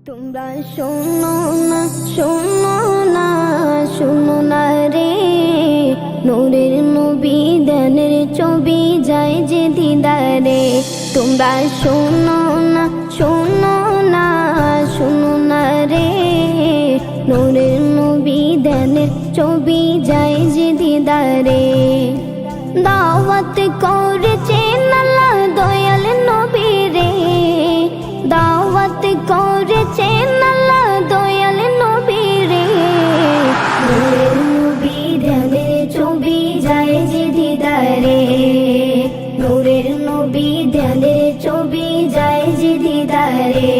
তোমরা শোনো না, শোনো না, শোনো না রে, নূরের নবী ধ্যানের ছবি যায় যে দিদারে। তোমরা শোনো না, শোনো না, শোনো না রে, নূরের নবী ধ্যানের ছবি যায় যে দিদারে। দাওয়াত করেছেন আল্লাহ দয়াল নবী রে, দাওয়াত করেছেন আল্লাহ দয়াল নবী রে, নূরের নবী ধ্যানের ছবি যায় যে দিদারে, নূরের নবী ধ্যানের ছবি যায় যে দিদারে।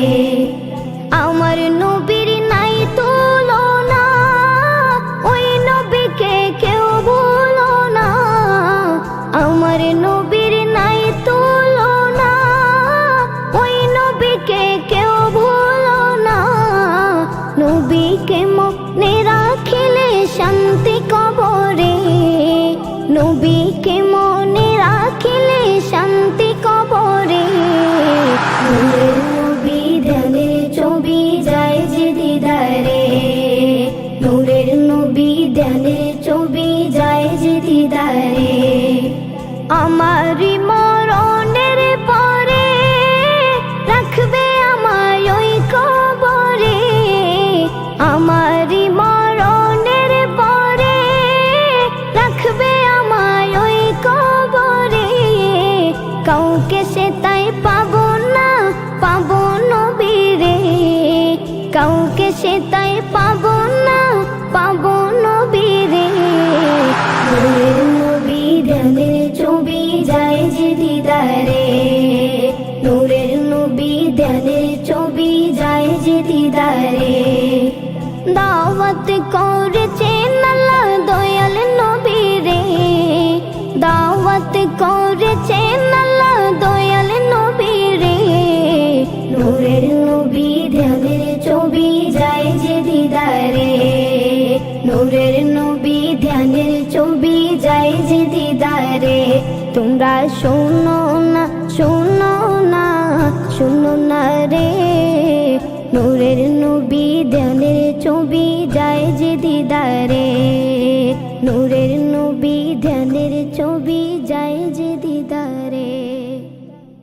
আমার নবীর নাই তুলনা, ওই নবীকে কেউ ভুলো না। আমার নবীর নাই তুলনা, ওই নবীকে কেউ ভুলো না। নবীকে মনে রাখিলে শান্তি কবরে, নবীকে মনে রাখিলে শান্তি কবরে। নূরের নবী ধ্যানের ছবি যায় যে দিদারে, নূরের নবী ধ্যানের ছবি যায় যে দিদারে। আমারই মরণের পরে রাখবে আমায় ওই কবরে, আমারই মরণের পরে রাখবে আমায় ওই কবরে। কাউকে সে তাই পাবো না, পাবো নবীরে, কাউকে সে তাই পাবো না, পাবো নবীরে। নূরের নবী ধ্যানের ছবি যায় যে দিদারে, নূরের নবী ধ্যানের ছবি যায় যে দিদারে। দাওয়াত করেছেন আল্লাহ দয়াল নবী রে, দাওয়াত করেছেন আল্লাহ দয়াল নবী রে, নূরের নবী ধ্যানের ছবি যায় যে দিদারে, নূরের নবী ধ্যানের ছবি যায় যে দিদারে। তোমরা শোনো না, শোনো না, শোনো না রে, নূরের নবী ধ্যানের ছবি যায় যে দিদারে, নূরের নবী ধ্যানের ছবি যায় যে